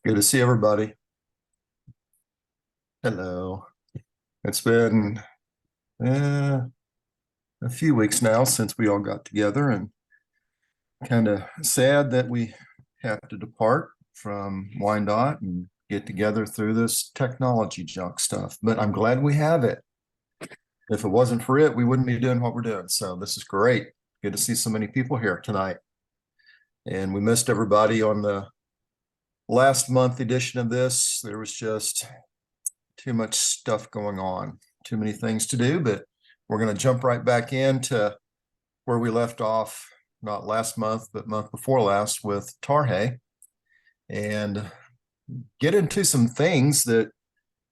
Good to see everybody. Hello. It's been a few weeks now since we all got together, and kind of sad that we have to depart from Wyandotte and get together through this technology junk stuff. But I'm glad we have it. If it wasn't for it, we wouldn't be doing what we're doing. So this is great. Good to see so many people here tonight. And we missed everybody on the last month edition of this. There was just too much stuff going on, too many things to do, but we're going to jump right back into where we left off, not last month, but month before last, with Tarhe, and get into some things that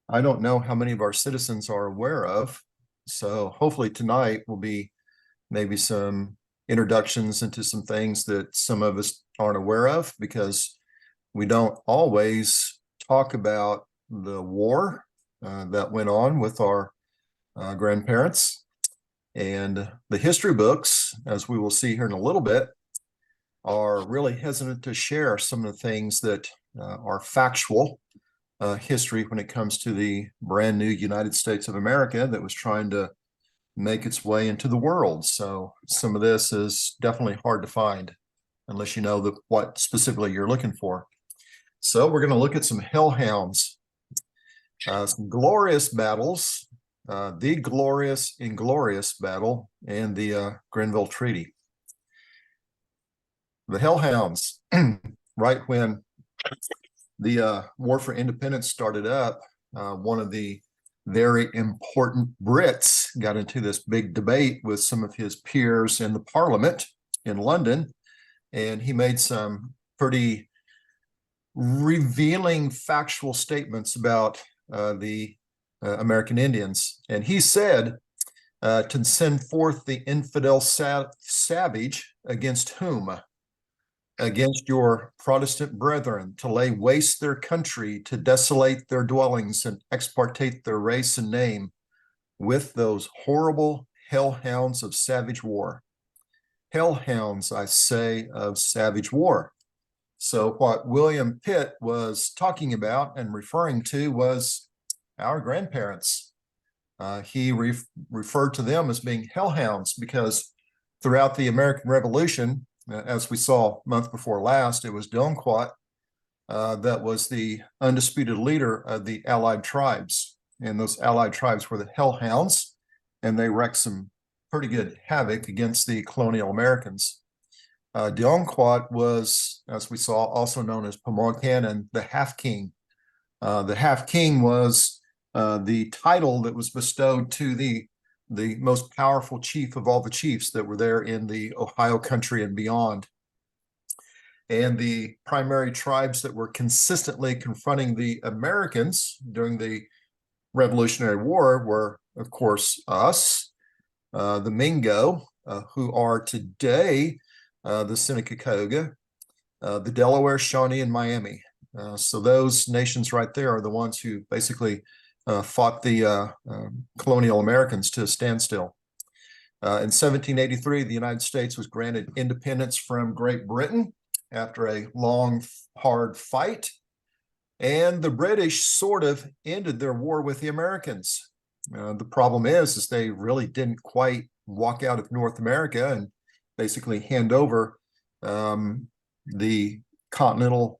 I don't know how many of our citizens are aware of. So hopefully tonight will be maybe some introductions into some things that some of us aren't aware of, because we don't always talk about the war that went on with our grandparents. And the history books, as we will see here in a little bit, are really hesitant to share some of the things that are factual history when it comes to the brand new United States of America that was trying to make its way into the world. So some of this is definitely hard to find unless you know what specifically you're looking for. So we're going to look at some hellhounds, some glorious battles, the glorious, inglorious battle, and the Grenville Treaty. The hellhounds, right when the War for Independence started up, one of the very important Brits got into this big debate with some of his peers in the Parliament in London, and he made some pretty revealing factual statements about the American Indians. And he said to send forth the infidel savage against whom? Against your Protestant brethren, to lay waste their country, to desolate their dwellings and extirpate their race and name with those horrible hellhounds of savage war. Hellhounds, I say, of savage war. So what William Pitt was talking about and referring to was our grandparents. He referred to them as being hellhounds because throughout the American Revolution, as we saw month before last, it was Delmquat that was the undisputed leader of the Allied tribes. And those Allied tribes were the hellhounds, and they wreaked some pretty good havoc against the colonial Americans. Delmquat was, as we saw, also known as Powhatan, the Half-King. The Half-King was the title that was bestowed to the most powerful chief of all the chiefs that were there in the Ohio country and beyond. And the primary tribes that were consistently confronting the Americans during the Revolutionary War were, of course, us, the Mingo, who are today the Seneca-Cayuga, the Delaware, Shawnee, and Miami. So those nations right there are the ones who basically fought the colonial Americans to a standstill. In 1783, the United States was granted independence from Great Britain after a long, hard fight. And the British sort of ended their war with the Americans. The problem is they really didn't quite walk out of North America and basically hand over the continental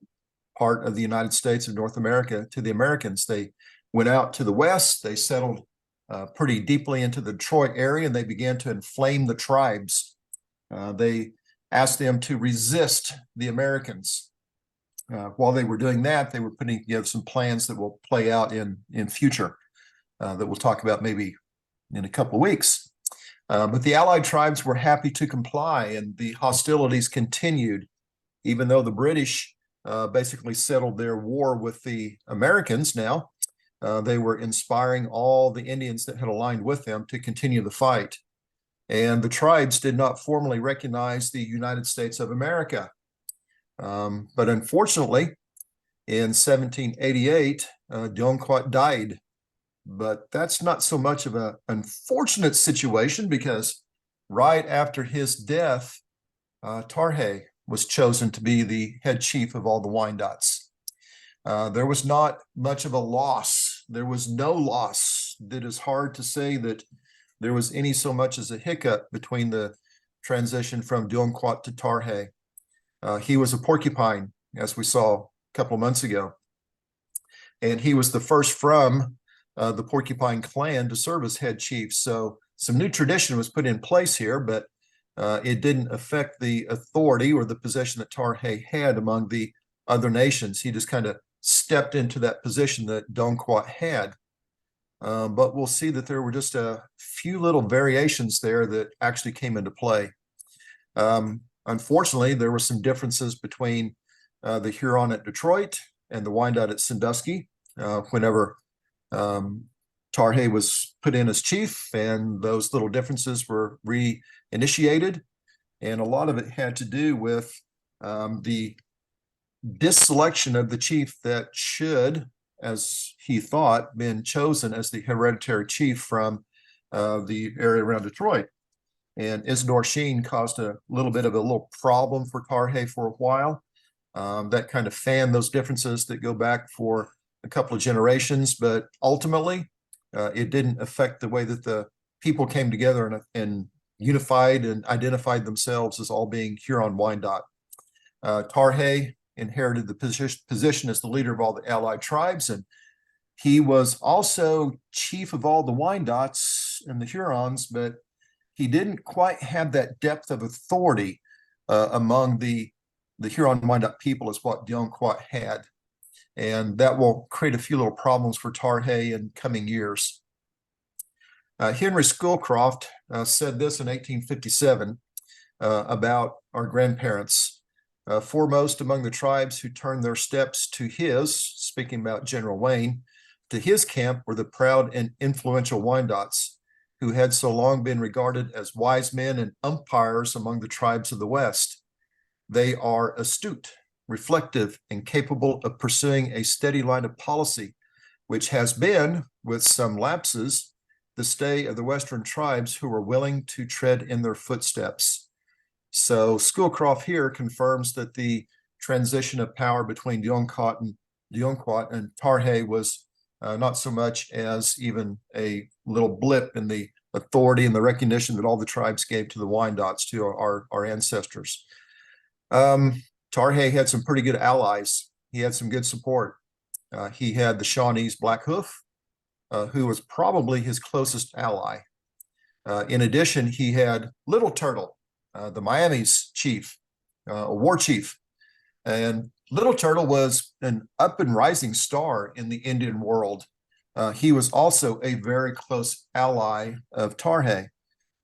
part of the United States of North America to the Americans. They went out to the west, they settled pretty deeply into the Detroit area, and they began to inflame the tribes. They asked them to resist the Americans. While they were doing that, they were putting together some plans that will play out in future that we'll talk about maybe in a couple of weeks. But the Allied tribes were happy to comply, and the hostilities continued, even though the British basically settled their war with the Americans now. They were inspiring all the Indians that had aligned with them to continue the fight. And the tribes did not formally recognize the United States of America. But unfortunately, in 1788, Delmquat died. But that's not so much of an unfortunate situation, because right after his death, Tarhe was chosen to be the head chief of all the Wyandottes. There was not much of a loss. There was no loss. It is hard to say that there was any so much as a hiccup between the transition from Duonquat to Tarhe. He was a porcupine, as we saw a couple of months ago. And he was the first from the Porcupine clan to serve as head chief. So some new tradition was put in place here, but it didn't affect the authority or the position that Tarhe had among the other nations. He just kind of stepped into that position that Duonquat had. But we'll see that there were just a few little variations there that actually came into play. Unfortunately, there were some differences between the Huron at Detroit and the Wyandotte at Sandusky whenever Tarhe was put in as chief, and those little differences were reinitiated. And a lot of it had to do with the disselection of the chief that should, as he thought, been chosen as the hereditary chief from the area around Detroit. And Isidore Sheen caused a little bit of a little problem for Tarhe for a while. That kind of fanned those differences that go back for a couple of generations, but ultimately it didn't affect the way that the people came together and unified and identified themselves as all being Huron Wyandotte. Tarhe inherited the position as the leader of all the allied tribes, and he was also chief of all the Wyandottes and the Hurons, but he didn't quite have that depth of authority among the Huron Wyandotte people as what Duonquat had. And that will create a few little problems for Tarhe in coming years. Henry Schoolcroft said this in 1857 about our grandparents. Foremost among the tribes who turned their steps to his, speaking about General Wayne, to his camp were the proud and influential Wyandottes, who had so long been regarded as wise men and umpires among the tribes of the West. They are astute, reflective, and capable of pursuing a steady line of policy, which has been, with some lapses, the stay of the Western tribes who are willing to tread in their footsteps. So Schoolcroft here confirms that the transition of power between Duonquat and Tarhe was not so much as even a little blip in the authority and the recognition that all the tribes gave to the Wyandottes, to our ancestors. Tarhe had some pretty good allies. He had some good support. He had the Shawnees Blackhoof, who was probably his closest ally. In addition, he had Little Turtle, the Miami's chief, a war chief. And Little Turtle was an up and rising star in the Indian world. He was also a very close ally of Tarhe.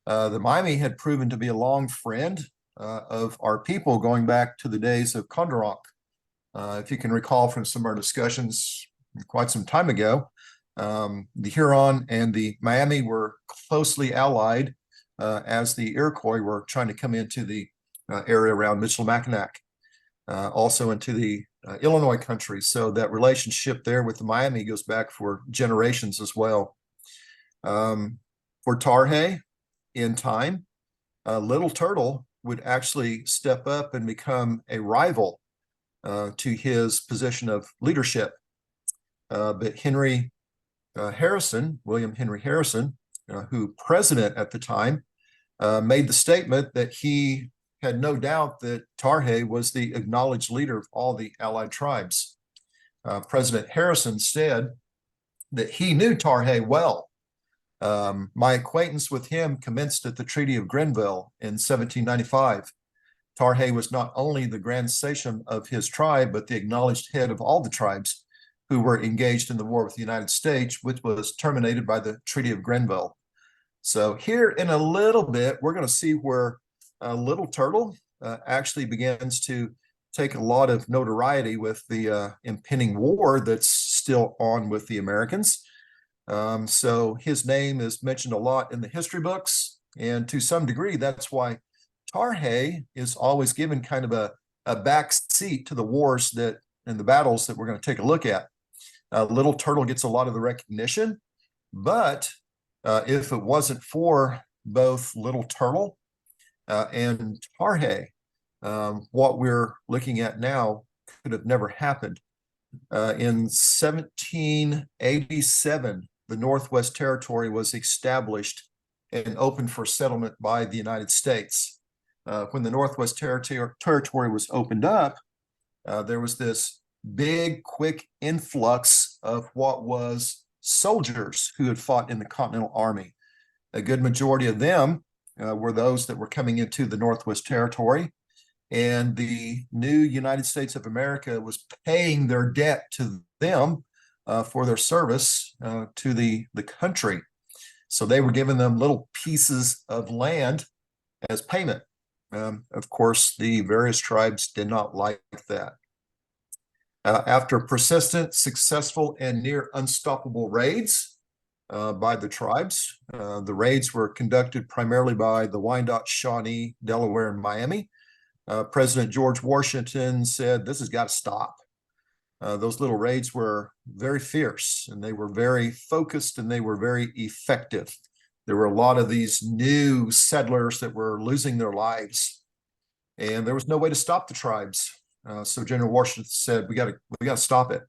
The Miami had proven to be a long friend of our people going back to the days of Kondarok. If you can recall from some of our discussions quite some time ago, the Huron and the Miami were closely allied as the Iroquois were trying to come into the area around Michilimackinac, also into the Illinois country. So that relationship there with the Miami goes back for generations as well. For Tarhe, in time, Little Turtle would actually step up and become a rival to his position of leadership. But William Henry Harrison, who president at the time, made the statement that he had no doubt that Tarhe was the acknowledged leader of all the allied tribes. President Harrison said that he knew Tarhe well. My acquaintance with him commenced at the Treaty of Grenville in 1795. Tarhe was not only the grand sachem of his tribe, but the acknowledged head of all the tribes who were engaged in the war with the United States, which was terminated by the Treaty of Grenville. So here in a little bit, we're going to see where Little Turtle actually begins to take a lot of notoriety with the impending war that's still on with the Americans. So his name is mentioned a lot in the history books, and to some degree, that's why Tarhe is always given kind of a back seat to the wars and the battles that we're going to take a look at. Little Turtle gets a lot of the recognition, but if it wasn't for both Little Turtle and Tarhe, what we're looking at now could have never happened. In 1787, the Northwest Territory was established and opened for settlement by the United States. When the Northwest Territory was opened up, there was this big, quick influx of what was soldiers who had fought in the Continental Army. A good majority of them were those that were coming into the Northwest Territory, and the new United States of America was paying their debt to them for their service to the country. So they were giving them little pieces of land as payment. Of course, the various tribes did not like that. After persistent, successful, and near unstoppable raids by the tribes, the raids were conducted primarily by the Wyandotte, Shawnee, Delaware, and Miami. President George Washington said, "This has got to stop." Those little raids were very fierce, and they were very focused, and they were very effective. There were a lot of these new settlers that were losing their lives, and there was no way to stop the tribes. So General Washington said, we got to stop it.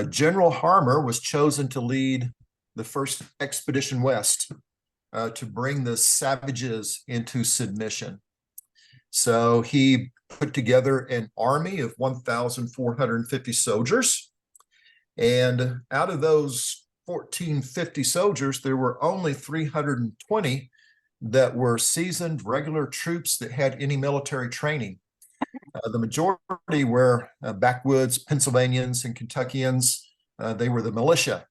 General Harmer was chosen to lead the first expedition west to bring the savages into submission. So he put together an army of 1,450 soldiers. And out of those 1,450 soldiers, there were only 320 that were seasoned regular troops that had any military training. The majority were backwoods Pennsylvanians and Kentuckians. They were the militia.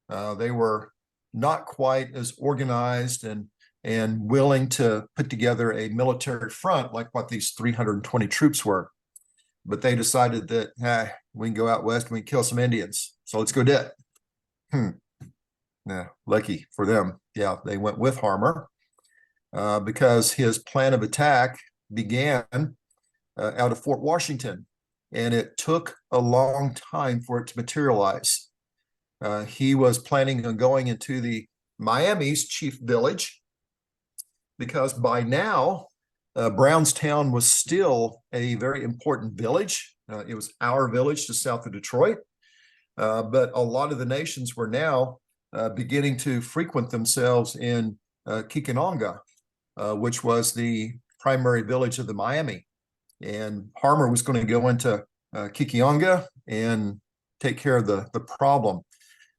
They were not quite as organized and willing to put together a military front like what these 320 troops were. But they decided that we can go out west and we can kill some Indians. So let's go do it. Yeah, lucky for them. Yeah, they went with Harmer because his plan of attack began out of Fort Washington, and it took a long time for it to materialize. He was planning on going into the Miami's chief village, because by now, Brownstown was still a very important village. It was our village to south of Detroit, but a lot of the nations were now beginning to frequent themselves in Kikonanga, which was the primary village of the Miami. And Harmer was going to go into Kikonanga and take care of the problem.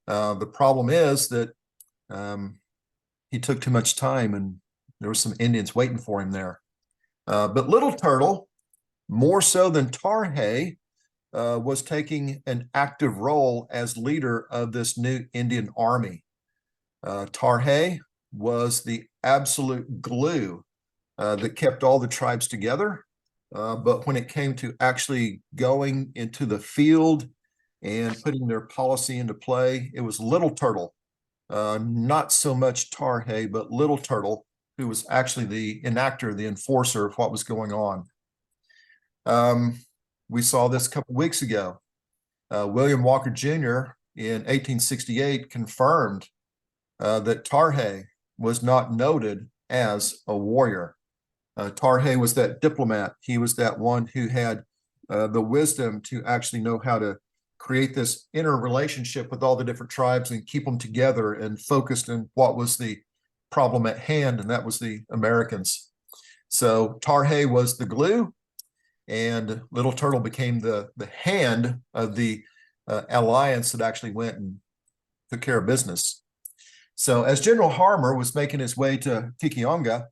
The problem is that he took too much time, and there were some Indians waiting for him there. But Little Turtle, more so than Tarhe, was taking an active role as leader of this new Indian army. Tarhe was the absolute glue that kept all the tribes together. But when it came to actually going into the field and putting their policy into play, it was Little Turtle, not so much Tarhe, but Little Turtle, who was actually the enactor, the enforcer of what was going on. We saw this a couple weeks ago. William Walker Jr. in 1868 confirmed that Tarhe was not noted as a warrior. Tarhe was that diplomat. He was that one who had the wisdom to actually know how to create this inner relationship with all the different tribes and keep them together and focused on what was the problem at hand, and that was the Americans. So Tarhe was the glue, and Little Turtle became the hand of the alliance that actually went and took care of business. So as General Harmer was making his way to Kikonanga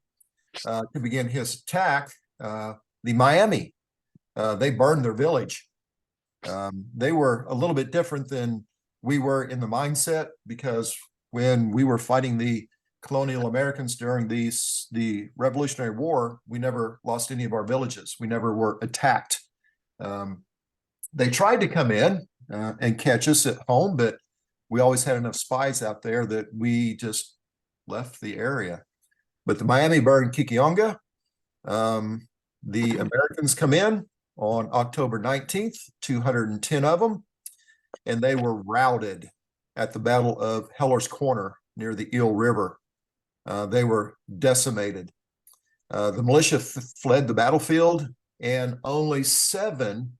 to begin his attack, the Miami, they burned their village. They were a little bit different than we were in the mindset, because when we were fighting the colonial Americans during the Revolutionary War, we never lost any of our villages. We never were attacked. They tried to come in and catch us at home, but we always had enough spies out there that we just left the area. But the Miami burned Kikonanga. The Americans come in on October 19th, 210 of them, and they were routed at the Battle of Heller's Corner near the Eel River. They were decimated. The militia fled the battlefield, and only 7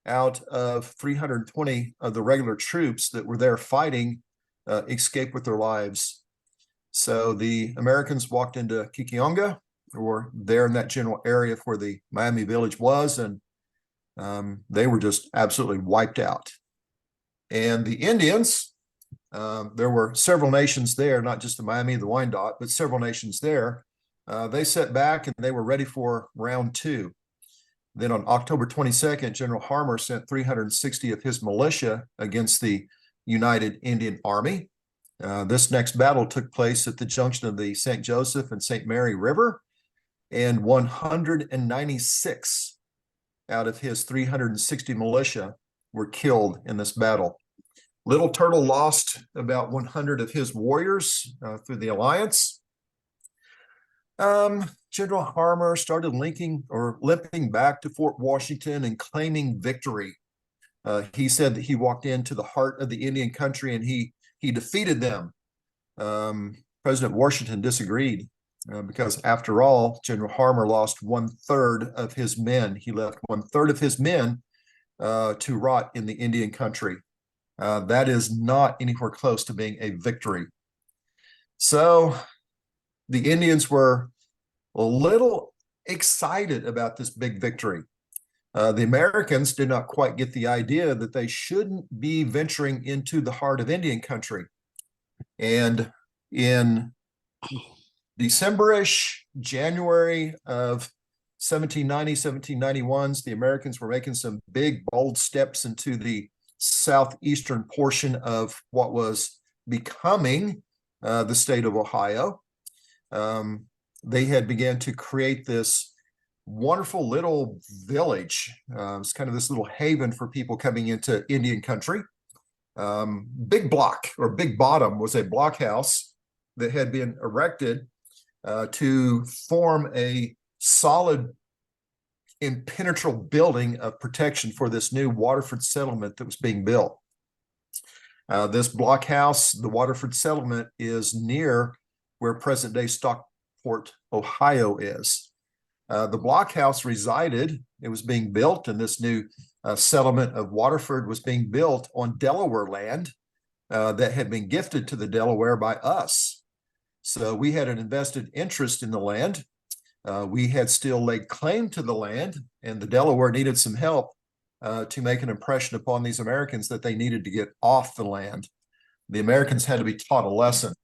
out of 320 of the regular troops that were there fighting escaped with their lives. So the Americans walked into Kikionga, or there in that general area where the Miami village was, and they were just absolutely wiped out. And the Indians, there were several nations there, not just the Miami, the Wyandotte, but several nations there. They sat back and they were ready for round two. Then on October 22nd, General Harmer sent 360 of his militia against the United Indian Army. This next battle took place at the junction of the St. Joseph and St. Mary River, and 196 out of his 360 militia were killed in this battle. Little Turtle lost about 100 of his warriors through the alliance. General Harmer started limping back to Fort Washington and claiming victory. He said that he walked into the heart of the Indian country and he defeated them. President Washington disagreed because, after all, General Harmer lost 1/3 of his men. He left 1/3 of his men to rot in the Indian country. That is not anywhere close to being a victory. So the Indians were a little excited about this big victory. The Americans did not quite get the idea that they shouldn't be venturing into the heart of Indian country. And in December-ish, January of 1790, 1791, the Americans were making some big, bold steps into the southeastern portion of what was becoming the state of Ohio. They had began to create this wonderful little village. It's kind of this little haven for people coming into Indian country. Big Block, or Big Bottom, was a blockhouse that had been erected to form a solid, impenetrable building of protection for this new Waterford settlement that was being built. This blockhouse, the Waterford settlement, is near where present-day Stockport, Ohio is. The blockhouse resided, it was being built, and this new settlement of Waterford was being built on Delaware land that had been gifted to the Delaware by us. So we had an invested interest in the land. We had still laid claim to the land, and the Delaware needed some help to make an impression upon these Americans that they needed to get off the land. The Americans had to be taught a lesson.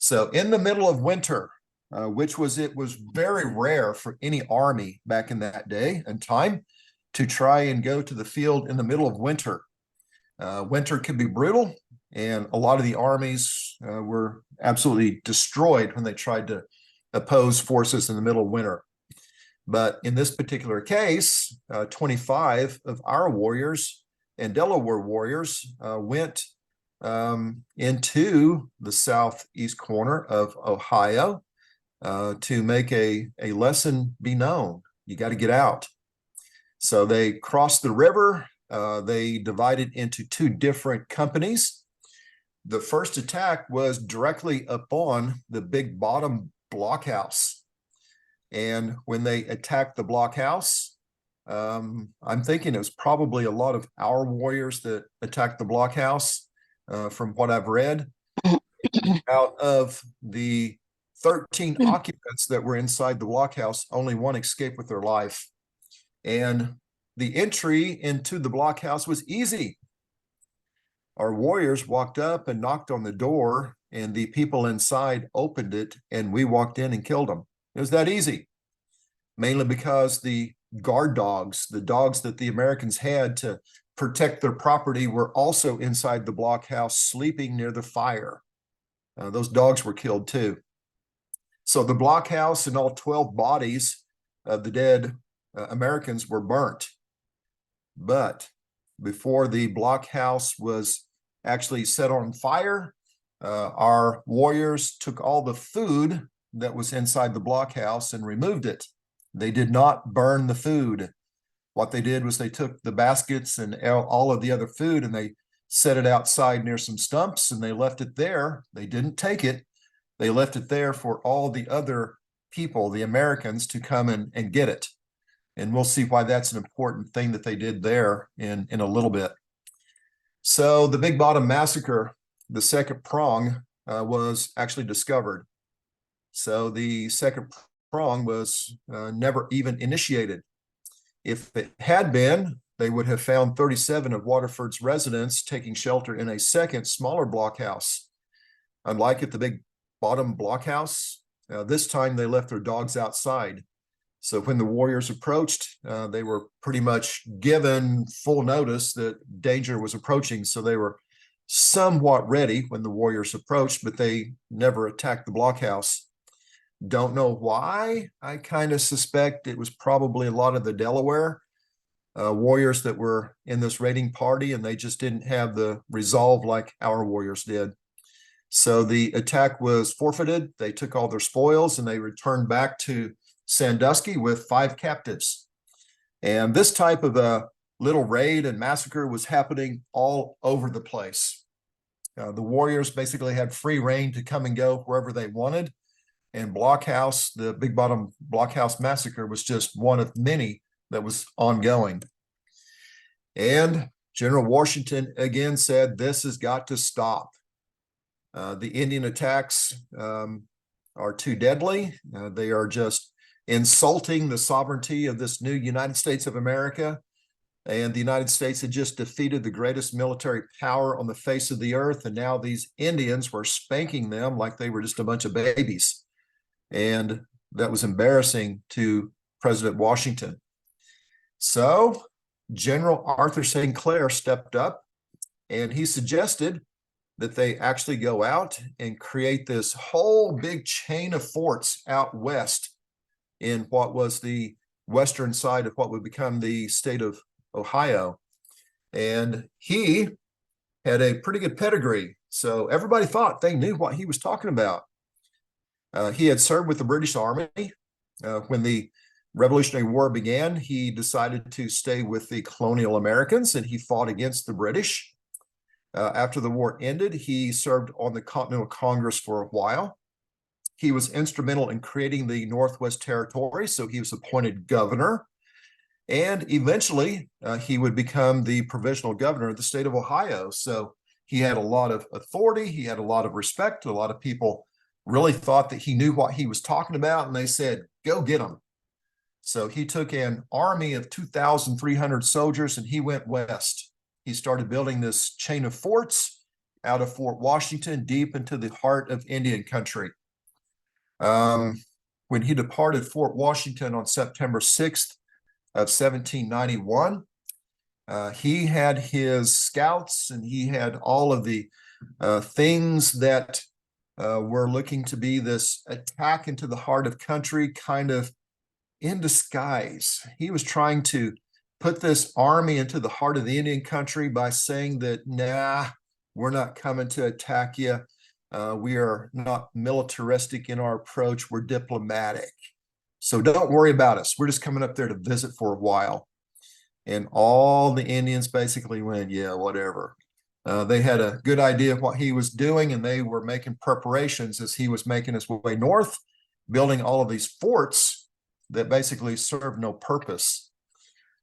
So in the middle of winter, it was very rare for any army back in that day and time to try and go to the field in the middle of winter. Winter could be brutal, and a lot of the armies were absolutely destroyed when they tried to oppose forces in the middle of winter. But in this particular case, 25 of our warriors and Delaware warriors went into the southeast corner of Ohio to make a lesson be known. You got to get out. So they crossed the river. They divided into two different companies. The first attack was directly upon the Big Bottom blockhouse. And when they attacked the blockhouse, I'm thinking it was probably a lot of our warriors that attacked the blockhouse, from what I've read. Out of the 13 occupants that were inside the blockhouse, only one escaped with their life. And the entry into the blockhouse was easy. Our warriors walked up and knocked on the door, and the people inside opened it, and we walked in and killed them. It was that easy, mainly because the guard dogs, the dogs that the Americans had to protect their property, were also inside the blockhouse sleeping near the fire. Those dogs were killed too. So the blockhouse and all 12 bodies of the dead Americans were burnt. But before the blockhouse was actually set on fire, our warriors took all the food that was inside the blockhouse and removed it. They did not burn the food. What they did was they took the baskets and all of the other food and they set it outside near some stumps, and they left it there. They didn't take it. They left it there for all the other people, the Americans, to come and get it. And we'll see why that's an important thing that they did there in a little bit. So the Big Bottom Massacre, the second prong, was actually discovered. So the second prong was never even initiated. If it had been, they would have found 37 of Waterford's residents taking shelter in a second, smaller blockhouse. Unlike at the Big Bottom blockhouse, this time they left their dogs outside. So when the warriors approached, they were pretty much given full notice that danger was approaching. So they were somewhat ready when the warriors approached, but they never attacked the blockhouse. Don't know why. I kind of suspect it was probably a lot of the Delaware warriors that were in this raiding party, and they just didn't have the resolve like our warriors did. So the attack was forfeited. They took all their spoils and they returned back to Sandusky with 5 captives. And this type of a little raid and massacre was happening all over the place. The warriors basically had free reign to come and go wherever they wanted. And Blockhouse, the Big Bottom Blockhouse Massacre, was just one of many that was ongoing. And General Washington again said, this has got to stop. The Indian attacks are too deadly. They are just insulting the sovereignty of this new United States of America. And the United States had just defeated the greatest military power on the face of the earth. And now these Indians were spanking them like they were just a bunch of babies. And that was embarrassing to President Washington. So General Arthur St. Clair stepped up and he suggested that they actually go out and create this whole big chain of forts out west in what was the western side of what would become the state of Ohio. And he had a pretty good pedigree. So everybody thought they knew what he was talking about. He had served with the British Army. When the Revolutionary War began, he decided to stay with the colonial Americans and he fought against the British. After the war ended, he served on the Continental Congress for a while. He was instrumental in creating the Northwest Territory, so he was appointed governor. And eventually, he would become the provisional governor of the state of Ohio. So he had a lot of authority. He had a lot of respect. A lot of people really thought that he knew what he was talking about, and they said, go get him. So he took an army of 2,300 soldiers, and he went west. He started building this chain of forts out of Fort Washington, deep into the heart of Indian country. When he departed Fort Washington on September 6th of 1791, he had his scouts and he had all of the things that were looking to be this attack into the heart of country kind of in disguise. He was trying to put this army into the heart of the Indian country by saying that, nah, we're not coming to attack you. We are not militaristic in our approach. We're diplomatic. So don't worry about us. We're just coming up there to visit for a while. And all the Indians basically went, yeah, whatever. They had a good idea of what he was doing, and they were making preparations as he was making his way north, building all of these forts that basically served no purpose.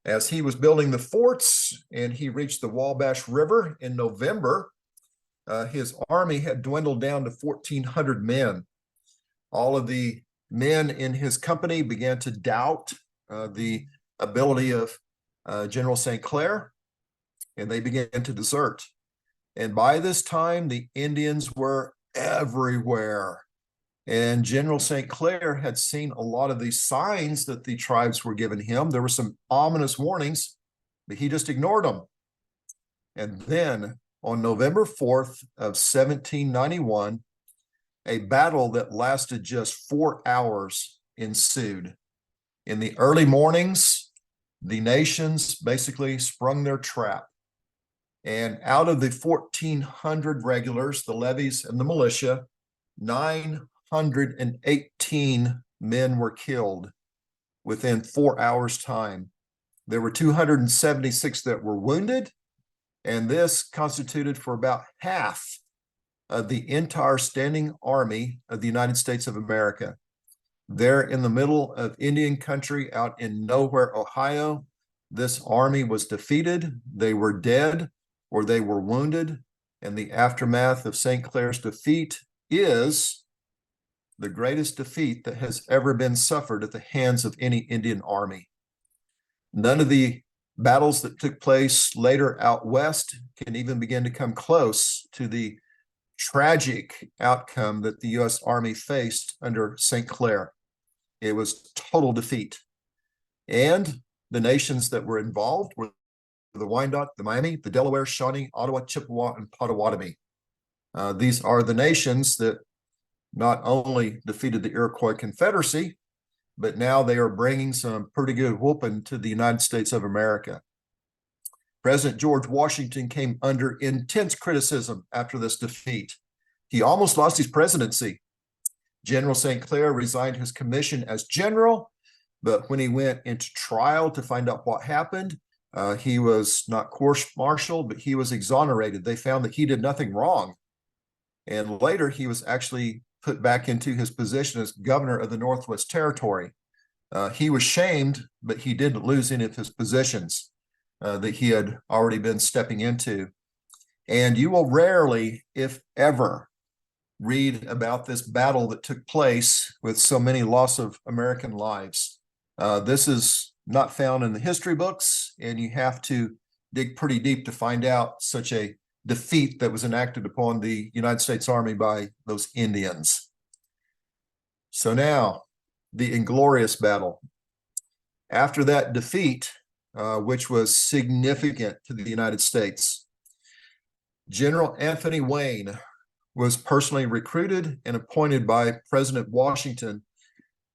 As he was building the forts and he reached the Wabash River in November, his army had dwindled down to 1,400 men. All of the men in his company began to doubt the ability of General St. Clair, and they began to desert. And by this time, the Indians were everywhere. And General St. Clair had seen a lot of these signs that the tribes were giving him. There were some ominous warnings, but he just ignored them. And then on November 4th of 1791, a battle that lasted just 4 hours ensued. In the early mornings, the nations basically sprung their trap. And out of the 1,400 regulars, the levies and the militia, 918 men were killed within 4 hours' time. There were 276 that were wounded, and this constituted for about half of the entire standing army of the United States of America. There in the middle of Indian country out in nowhere, Ohio, this army was defeated. They were dead or they were wounded. And the aftermath of St. Clair's defeat is the greatest defeat that has ever been suffered at the hands of any Indian army. None of the battles that took place later out west can even begin to come close to the tragic outcome that the U.S. Army faced under St. Clair. It was total defeat. And the nations that were involved were the Wyandotte, the Miami, the Delaware, Shawnee, Ottawa, Chippewa, and Potawatomi. These are the nations that not only defeated the Iroquois Confederacy, but now they are bringing some pretty good whooping to the United States of America. President George Washington came under intense criticism after this defeat. He almost lost his presidency. General St. Clair resigned his commission as general, but when he went into trial to find out what happened, he was not court-martialed, but he was exonerated. They found that he did nothing wrong. And later, he was actually put back into his position as governor of the Northwest Territory. He was shamed, but he didn't lose any of his positions that he had already been stepping into. And you will rarely, if ever, read about this battle that took place with so many loss of American lives. This is not found in the history books, and you have to dig pretty deep to find out such a defeat that was enacted upon the United States Army by those Indians. So now, the Inglorious Battle. After that defeat, which was significant to the United States, General Anthony Wayne was personally recruited and appointed by President Washington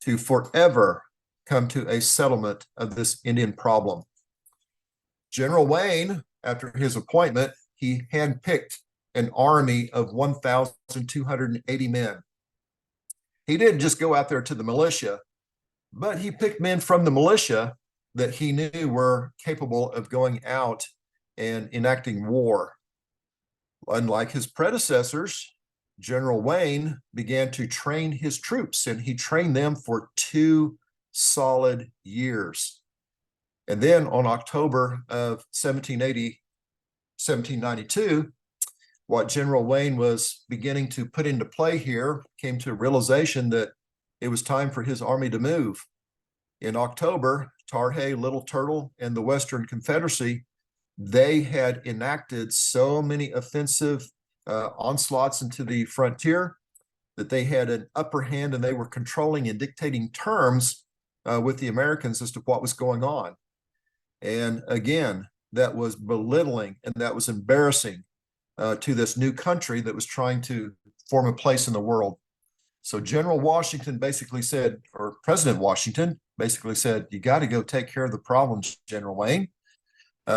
to forever come to a settlement of this Indian problem. General Wayne, after his appointment, he handpicked an army of 1,280 men. He didn't just go out there to the militia, but he picked men from the militia that he knew were capable of going out and enacting war. Unlike his predecessors, General Wayne began to train his troops, and he trained them for 2 solid years. And then on October of 1792, what General Wayne was beginning to put into play here came to a realization that it was time for his army to move. In October, Tarhe, Little Turtle, and the Western Confederacy, they had enacted so many offensive onslaughts into the frontier that they had an upper hand, and they were controlling and dictating terms with the Americans as to what was going on. And again, that was belittling and that was embarrassing to this new country that was trying to form a place in the world. So General Washington basically said, or President Washington basically said, you got to go take care of the problems, General Wayne.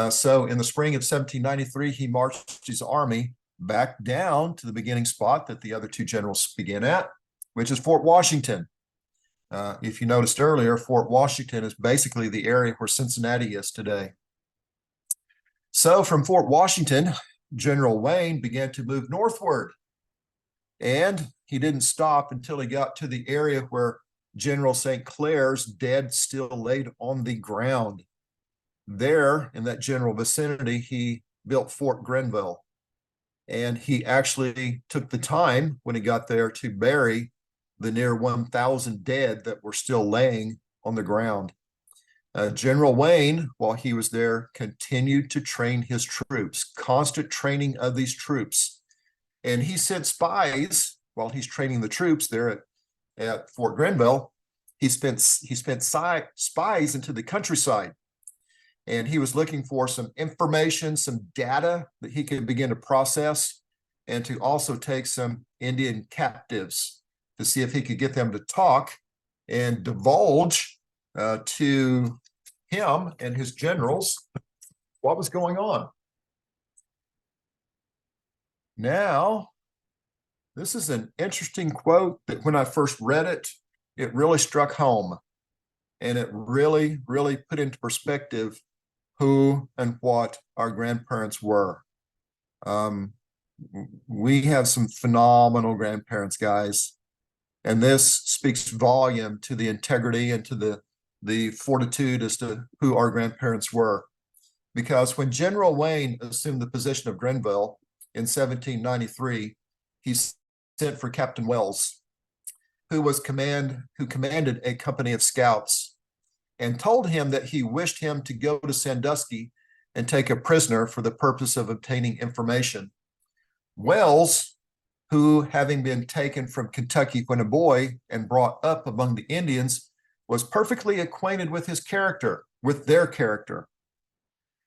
So in the spring of 1793, he marched his army back down to the beginning spot that the other 2 generals began at, which is Fort Washington. If you noticed earlier, Fort Washington is basically the area where Cincinnati is today. So from Fort Washington, General Wayne began to move northward. And he didn't stop until he got to the area where General St. Clair's dead still laid on the ground. There, in that general vicinity, he built Fort Grenville. And he actually took the time when he got there to bury the near 1,000 dead that were still laying on the ground. General Wayne, while he was there, continued to train his troops, constant training of these troops. And he sent spies while he's training the troops there at Fort Grenville. He spent spies into the countryside, and he was looking for some information, some data that he could begin to process, and to also take some Indian captives to see if he could get them to talk and divulge to him and his generals what was going on. Now, this is an interesting quote that when I first read it, it really struck home. And it really, really put into perspective who and what our grandparents were. We have some phenomenal grandparents, guys. And this speaks volume to the integrity and to the fortitude as to who our grandparents were. Because when General Wayne assumed the position of Grenville in 1793, he sent for Captain Wells, who commanded a company of scouts, and told him that he wished him to go to Sandusky and take a prisoner for the purpose of obtaining information. Wells, who, having been taken from Kentucky when a boy and brought up among the Indians, was perfectly acquainted with their character,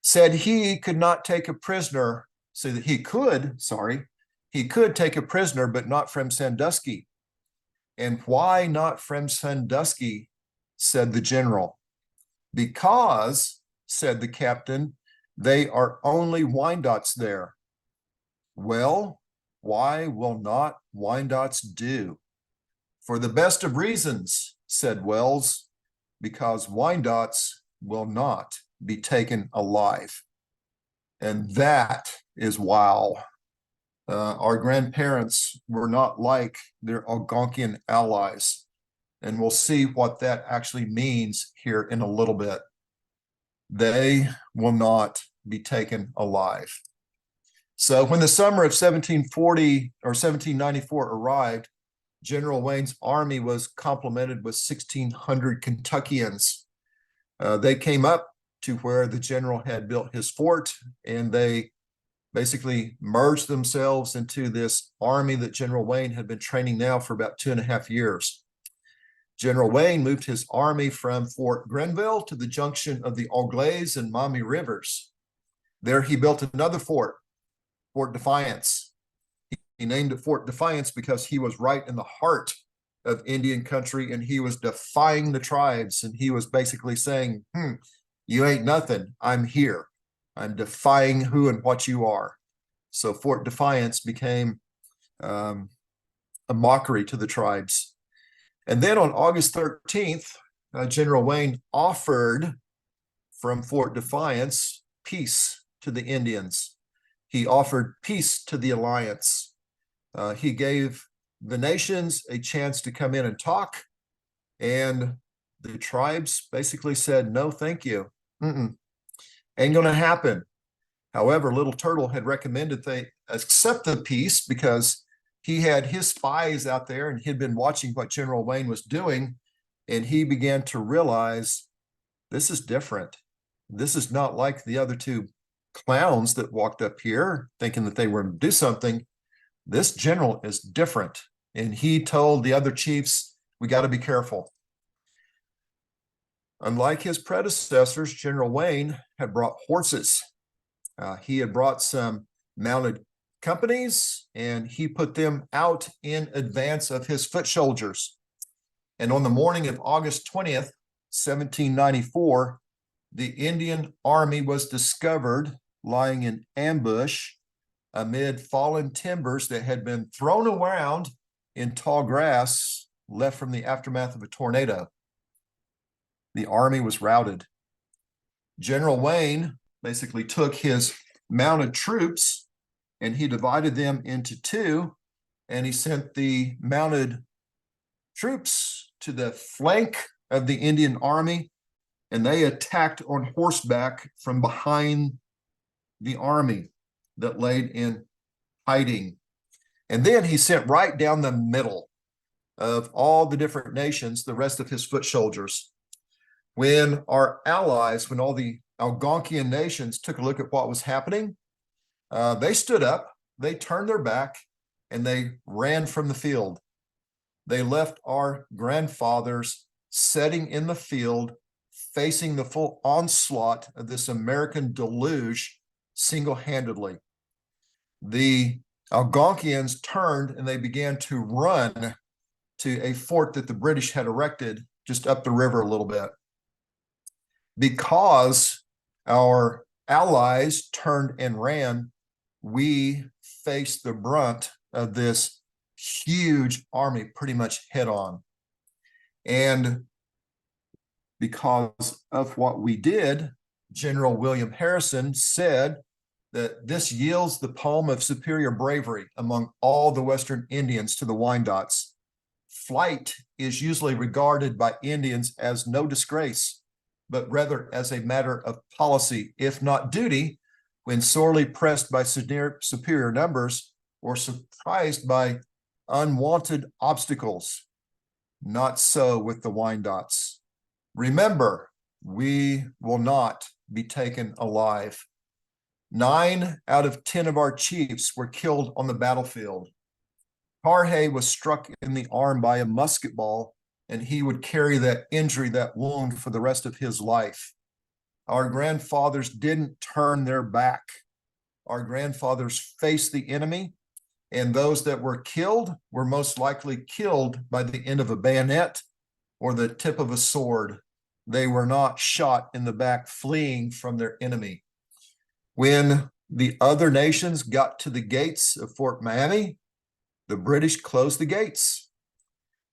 said he could not take a prisoner, so that he could take a prisoner, but not from Sandusky. And why not from Sandusky? Said the general. Because, said the captain, they are only Wyandottes there. Well, why will not Wyandottes do? For the best of reasons, said Wells, because Wyandottes will not be taken alive. And that is wow. Our grandparents were not like their Algonquian allies. And we'll see what that actually means here in a little bit. They will not be taken alive. So when the summer of 1740 or 1794 arrived, General Wayne's army was complemented with 1,600 Kentuckians. They came up to where the general had built his fort, and they basically merged themselves into this army that General Wayne had been training now for about 2.5 years. General Wayne moved his army from Fort Grenville to the junction of the Auglaize and Maumee rivers. There he built another fort, Fort Defiance. He named it Fort Defiance because he was right in the heart of Indian country, and he was defying the tribes, and he was basically saying, you ain't nothing, I'm here. I'm defying who and what you are. So Fort Defiance became a mockery to the tribes. And then on August 13th, General Wayne offered from Fort Defiance peace to the Indians. He offered peace to the alliance. He gave the nations a chance to come in and talk, and the tribes basically said, no, thank you. Ain't gonna happen. However, Little Turtle had recommended they accept the peace because he had his spies out there and he'd been watching what General Wayne was doing, and he began to realize this is different. This is not like the other two clowns that walked up here thinking that they were going to do something. This general is different. And he told the other chiefs, we got to be careful. Unlike his predecessors, General Wayne had brought horses. He had brought some mounted companies, and he put them out in advance of his foot soldiers. And on the morning of August 20th, 1794, the Indian army was discovered lying in ambush amid fallen timbers that had been thrown around in tall grass left from the aftermath of a tornado. The army was routed. General Wayne basically took his mounted troops and he divided them into two, and he sent the mounted troops to the flank of the Indian army, and they attacked on horseback from behind the army that laid in hiding. And then he sent right down the middle of all the different nations the rest of his foot soldiers. When our allies, when all the Algonquian nations took a look at what was happening, they stood up, they turned their back, and they ran from the field. They left our grandfathers sitting in the field, facing the full onslaught of this American deluge single-handedly. The Algonquians turned and they began to run to a fort that the British had erected just up the river a little bit. Because our allies turned and ran, we faced the brunt of this huge army pretty much head on. And because of what we did, General William Harrison said that this yields the palm of superior bravery among all the Western Indians to the Wyandottes. flight is usually regarded by Indians as no disgrace, but rather as a matter of policy, if not duty, when sorely pressed by superior numbers or surprised by unwanted obstacles. Not so with the Wyandottes. Remember, we will not be taken alive. 9 out of 10 of our chiefs were killed on the battlefield. Tarhe was struck in the arm by a musket ball, and he would carry that injury, that wound, for the rest of his life. Our grandfathers didn't turn their back. Our grandfathers faced the enemy, and those that were killed were most likely killed by the end of a bayonet or the tip of a sword. They were not shot in the back fleeing from their enemy. When the other nations got to the gates of Fort Miami, the British closed the gates.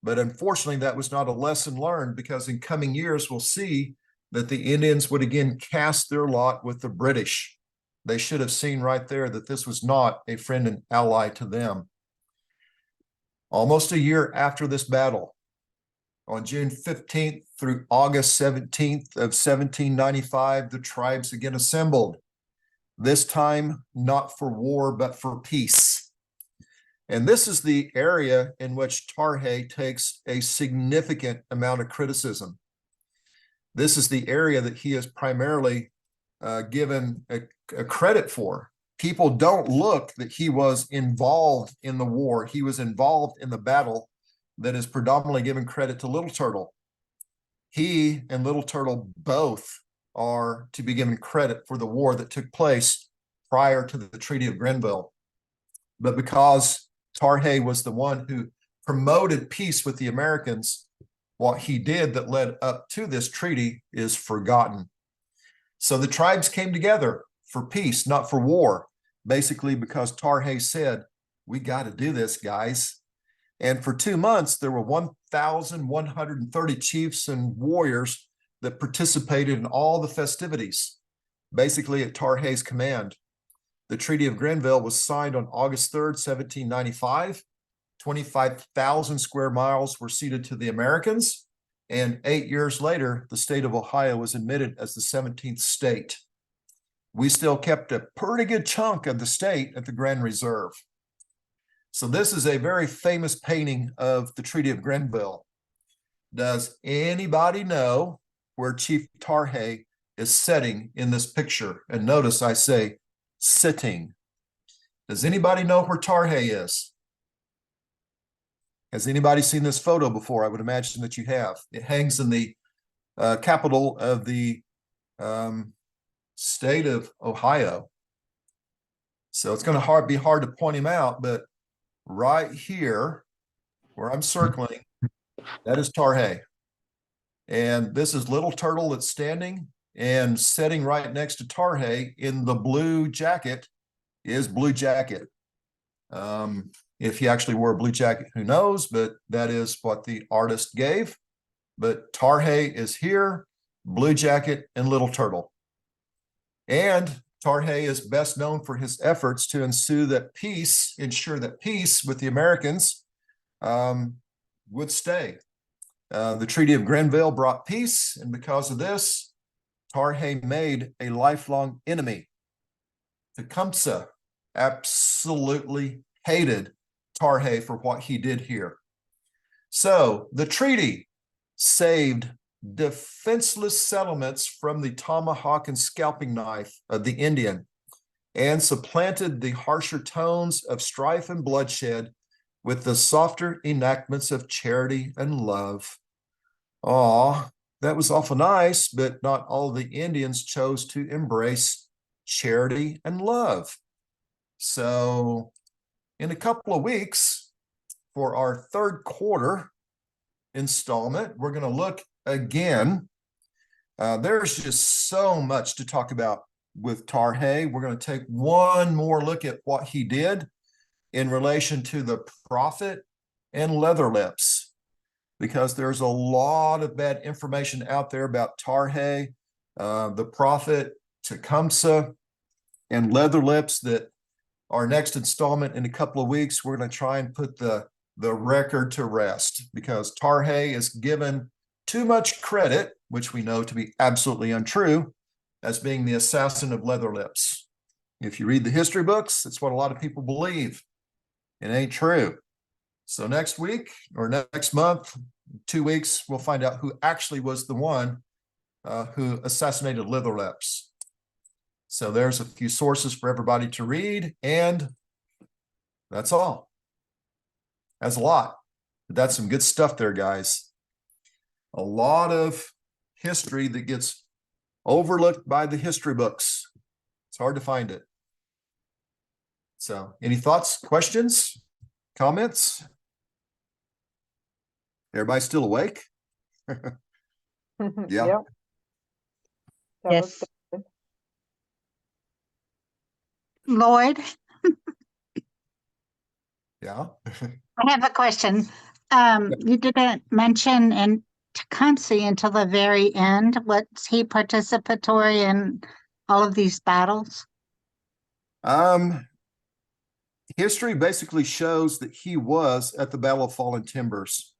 But unfortunately, that was not a lesson learned, because in coming years, we'll see that the Indians would again cast their lot with the British. They should have seen right there that this was not a friend and ally to them. Almost a year after this battle, on June 15th through August 17th of 1795, the tribes again assembled, this time not for war, but for peace. And this is the area in which Tarhe takes a significant amount of criticism. This is the area that he is primarily given a credit for. People don't look that he was involved in the war. He was involved in the battle that is predominantly given credit to Little Turtle. He and Little Turtle both are to be given credit for the war that took place prior to the Treaty of Grenville. But because Tarhe was the one who promoted peace with the Americans, what he did that led up to this treaty is forgotten. So the tribes came together for peace, not for war, basically because Tarhe said, we got to do this, guys. And for 2 months, there were 1,130 chiefs and warriors that participated in all the festivities, basically at Tarhe's command. The Treaty of Grenville was signed on August 3rd, 1795. 25,000 square miles were ceded to the Americans. And 8 years later, the state of Ohio was admitted as the 17th state. We still kept a pretty good chunk of the state at the Grand Reserve. So this is a very famous painting of the Treaty of Grenville. Does anybody know where Chief Tarhe is sitting in this picture? And notice I say sitting. Does anybody know where Tarhe is? Has anybody seen this photo before? I would imagine that you have. It hangs in the capital of the state of Ohio. So it's going to be hard to point him out, but right here, where I'm circling, that is Tarhe. And this is Little Turtle that's standing, and sitting right next to Tarhe in the blue jacket is Blue Jacket. If he actually wore a blue jacket, who knows, but that is what the artist gave. But Tarhe is here, Blue Jacket and Little Turtle. And Tarhe is best known for his efforts to ensure that peace with the Americans would stay. The Treaty of Grenville brought peace, and because of this, Tarhe made a lifelong enemy. Tecumseh absolutely hated Tarhe for what he did here. So the treaty saved defenseless settlements from the tomahawk and scalping knife of the Indian, and supplanted the harsher tones of strife and bloodshed with the softer enactments of charity and love. Aw, that was awful nice, but not all the Indians chose to embrace charity and love. So in a couple of weeks, for our third quarter installment, we're going to look again. There's just so much to talk about with Tarhe. We're going to take one more look at what he did in relation to the prophet and Leatherlips, because there's a lot of bad information out there about Tarhe, the prophet, Tecumseh, and Leatherlips. That our next installment in a couple of weeks, we're going to try and put the the record to rest, because Tarhe is given too much credit, which we know to be absolutely untrue, as being the assassin of Leatherlips. If you read the history books, it's what a lot of people believe. It ain't true. So next week or next month, 2 weeks, we'll find out who actually was the one who assassinated Leatherlips. So there's a few sources for everybody to read, and that's all. That's a lot, but that's some good stuff there, guys. A lot of history that gets overlooked by the history books. It's hard to find it. So any thoughts, questions, comments? Everybody still awake? Yeah. Yep. That was Yes. good. Lloyd, Yeah. I have a question. You didn't mention in Tecumseh until the very end. Was he participatory in all of these battles? History basically shows that he was at the Battle of Fallen Timbers.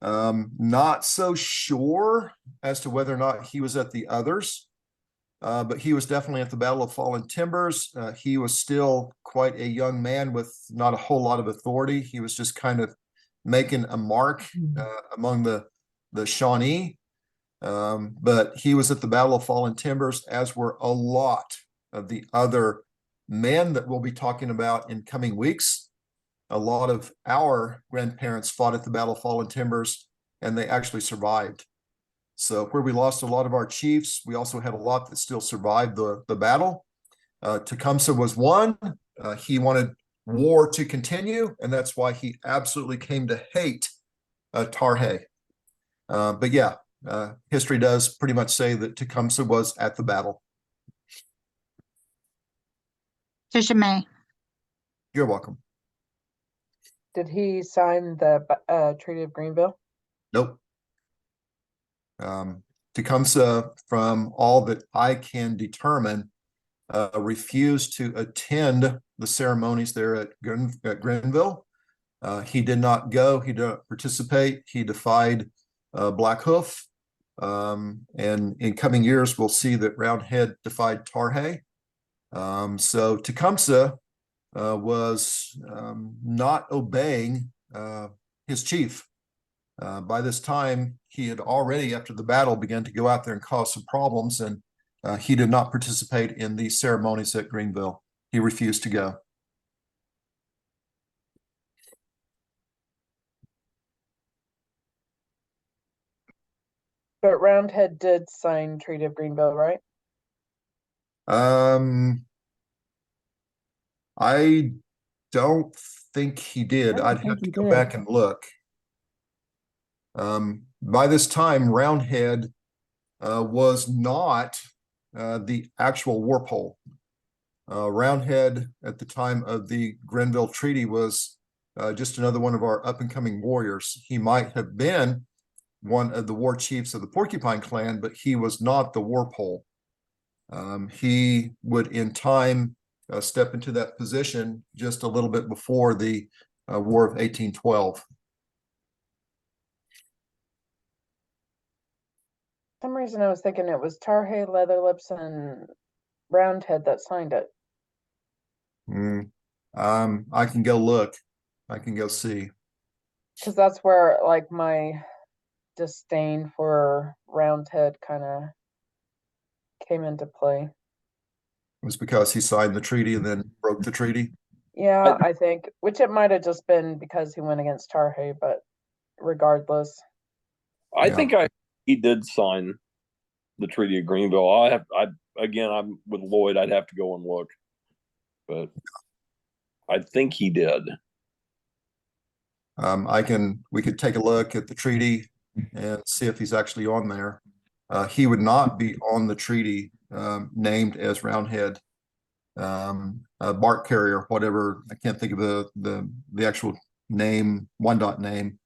Not so sure as to whether or not he was at the others, but he was definitely at the Battle of Fallen Timbers. He was still quite a young man with not a whole lot of authority. He was just kind of making a mark among the Shawnee. But he was at the Battle of Fallen Timbers, as were a lot of the other men that we'll be talking about in coming weeks. A lot of our grandparents fought at the Battle of Fallen Timbers, and they actually survived. So where we lost a lot of our chiefs, we also had a lot that still survived the battle. Tecumseh was one. He wanted war to continue, and that's why he absolutely came to hate Tarhe. But yeah, history does pretty much say that Tecumseh was at the battle. May. You're welcome. Did he sign the Treaty of Greenville? Nope. Tecumseh, from all that I can determine, refused to attend the ceremonies there at Grenville. He did not go. He did not participate. He defied Black Hoof. And in coming years, we'll see that Roundhead defied Tarhe. So Tecumseh was not obeying his chief. By this time, he had already, after the battle, began to go out there and cause some problems, and he did not participate in these ceremonies at Greenville. He refused to go. But Roundhead did sign Treaty of Greenville, right? I don't think he did. I don't I'd have think to he go did. back and look. By this time, Roundhead was not the actual war pole. Roundhead, at the time of the Grenville Treaty, was just another one of our up-and-coming warriors. He might have been one of the war chiefs of the Porcupine Clan, but he was not the war pole. He would, in time, step into that position just a little bit before the War of 1812. For some reason I was thinking it was Tarhe, Leatherlips, and Roundhead that signed it. I can go look. I can go see. Because that's where like my disdain for Roundhead kind of came into play. It was because he signed the treaty and then broke the treaty. Yeah, I think, which it might have just been because he went against Tarhe, but regardless. I think he did sign the Treaty of Greenville. Again, I'm with Lloyd. I'd have to go and look, but I think he did. We could take a look at the treaty and see if he's actually on there. He would not be on the treaty named as Roundhead. Bark Carrier, whatever, I can't think of the actual name, Wyandotte name,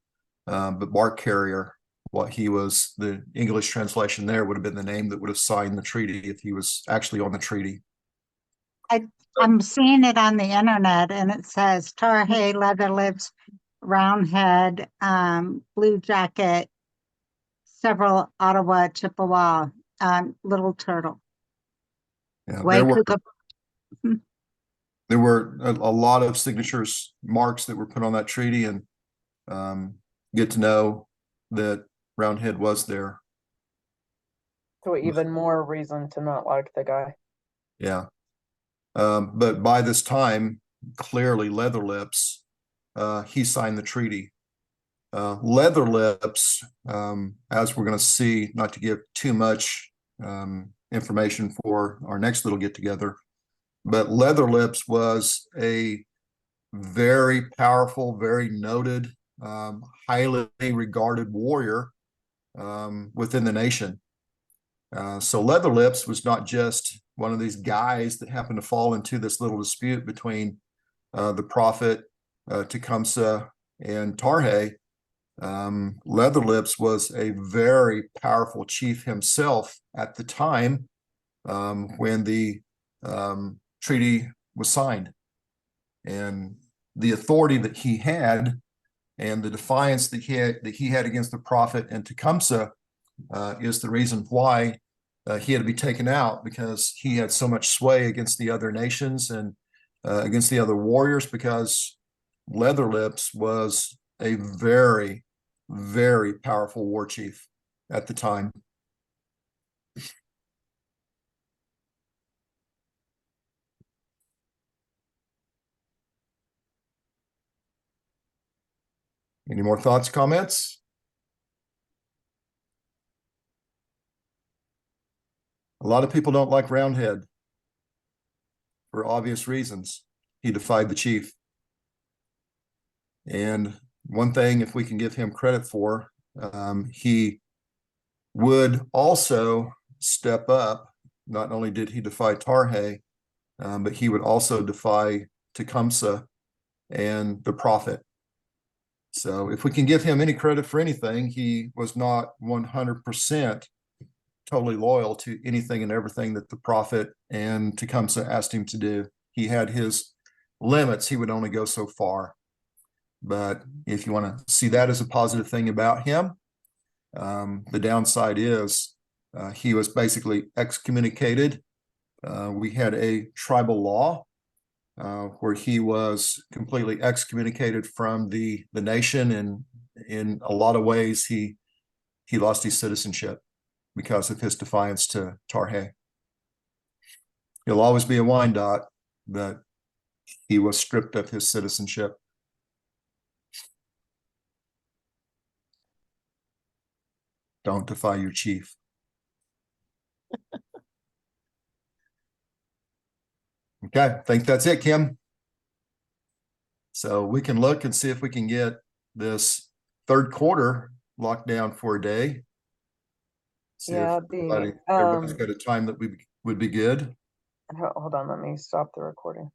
but Bark Carrier, what he was, the English translation there would have been the name that would have signed the treaty if he was actually on the treaty. I'm seeing it on the internet, and it says Tarhe, Leatherlips, Roundhead, Blue Jacket, several Ottawa, Chippewa, Little Turtle. Yeah, Waikuka. there were a lot of signatures, marks that were put on that treaty, and get to know that Roundhead was there. So even more reason to not like the guy. Yeah. But by this time, clearly Leatherlips, he signed the treaty. Leatherlips, as we're going to see, not to give too much information for our next little get together, but Leatherlips was a very powerful, very noted, highly regarded warrior within the nation. So Leatherlips was not just one of these guys that happened to fall into this little dispute between the prophet Tecumseh and Tarhe. Leatherlips was a very powerful chief himself at the time when the treaty was signed. And the authority that he had and the defiance that he had against the prophet and Tecumseh is the reason why he had to be taken out, because he had so much sway against the other nations and against the other warriors, because Leatherlips was a very, very powerful war chief at the time. Any more thoughts, comments? A lot of people don't like Roundhead for obvious reasons. He defied the chief. And one thing, if we can give him credit for, he would also step up. Not only did he defy Tarhe, but he would also defy Tecumseh and the prophet. So if we can give him any credit for anything, he was not 100% totally loyal to anything and everything that the prophet and Tecumseh asked him to do. He had his limits. He would only go so far. But if you want to see that as a positive thing about him, the downside is he was basically excommunicated. We had a tribal law where he was completely excommunicated from the nation, and in a lot of ways he lost his citizenship because of his defiance to Tarhe. He'll always be a Wyandotte, but he was stripped of his citizenship. Don't defy your chief. Okay, I think that's it, Kim. So we can look and see if we can get this third quarter locked down for a day. See Yeah, if everybody's got a time that would be good. hold on, let me stop the recording.